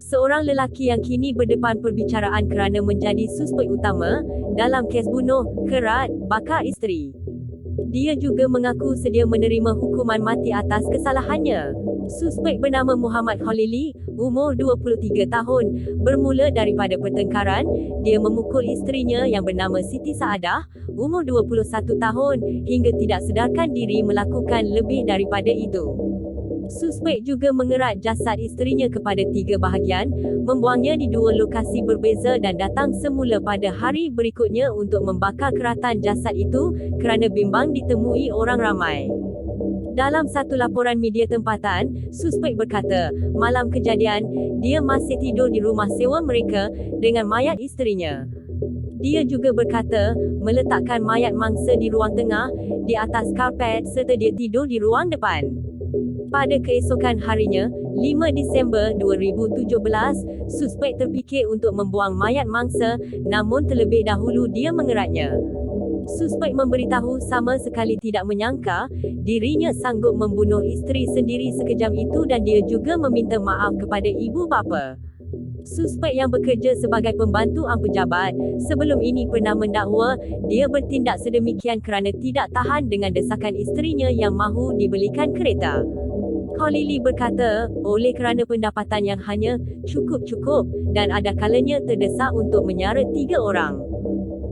Seorang lelaki yang kini berdepan perbicaraan kerana menjadi suspek utama dalam kes bunuh, kerat, bakar isteri. Dia juga mengaku sedia menerima hukuman mati atas kesalahannya. Suspek bernama Muhammad Khalili, umur 23 tahun, bermula daripada pertengkaran. Dia memukul isterinya yang bernama Siti Saadah, umur 21 tahun, hingga tidak sedarkan diri melakukan lebih daripada itu. Suspek juga mengerat jasad isterinya kepada 3 bahagian, membuangnya di 2 lokasi berbeza dan datang semula pada hari berikutnya untuk membakar keratan jasad itu kerana bimbang ditemui orang ramai. Dalam satu laporan media tempatan, suspek berkata, malam kejadian, dia masih tidur di rumah sewa mereka dengan mayat isterinya. Dia juga berkata, meletakkan mayat mangsa di ruang tengah, di atas karpet serta dia tidur di ruang depan. Pada keesokan harinya, 5 Disember 2017, suspek terfikir untuk membuang mayat mangsa, namun terlebih dahulu dia mengeratnya. Suspek memberitahu sama sekali tidak menyangka, dirinya sanggup membunuh isteri sendiri sekejam itu dan dia juga meminta maaf kepada ibu bapa. Suspek yang bekerja sebagai pembantu pejabat, sebelum ini pernah mendakwa, dia bertindak sedemikian kerana tidak tahan dengan desakan isterinya yang mahu dibelikan kereta. Khalili berkata, oleh kerana pendapatan yang hanya cukup-cukup, dan ada kalanya terdesak untuk menyara 3 orang.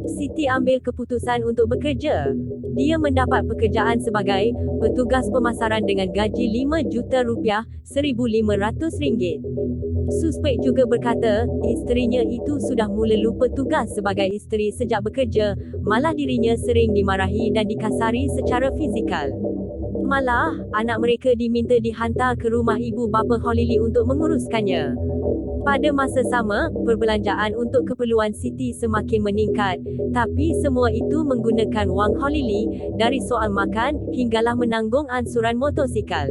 Siti ambil keputusan untuk bekerja. Dia mendapat pekerjaan sebagai petugas pemasaran dengan gaji RM5 juta, RM1,500. Suspek juga berkata, isterinya itu sudah mula lupa tugas sebagai isteri sejak bekerja, malah dirinya sering dimarahi dan dikasari secara fizikal. Malah, anak mereka diminta dihantar ke rumah ibu bapa Khalili untuk menguruskannya. Pada masa sama, perbelanjaan untuk keperluan Siti semakin meningkat, tapi semua itu menggunakan wang Khalili, dari soal makan, hinggalah menanggung ansuran motosikal.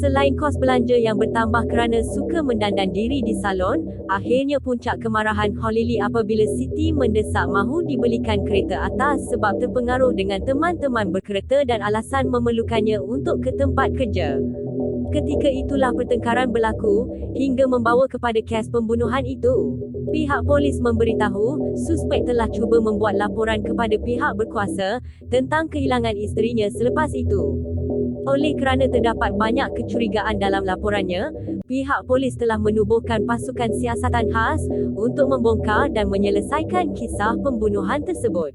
Selain kos belanja yang bertambah kerana suka mendandan diri di salon, akhirnya puncak kemarahan Khalili apabila Siti mendesak mahu dibelikan kereta atas sebab terpengaruh dengan teman-teman berkereta dan alasan memerlukannya untuk ke tempat kerja. Ketika itulah pertengkaran berlaku, hingga membawa kepada kes pembunuhan itu. Pihak polis memberitahu, suspek telah cuba membuat laporan kepada pihak berkuasa tentang kehilangan isterinya selepas itu. Oleh kerana terdapat banyak kecurigaan dalam laporannya, pihak polis telah menubuhkan pasukan siasatan khas untuk membongkar dan menyelesaikan kisah pembunuhan tersebut.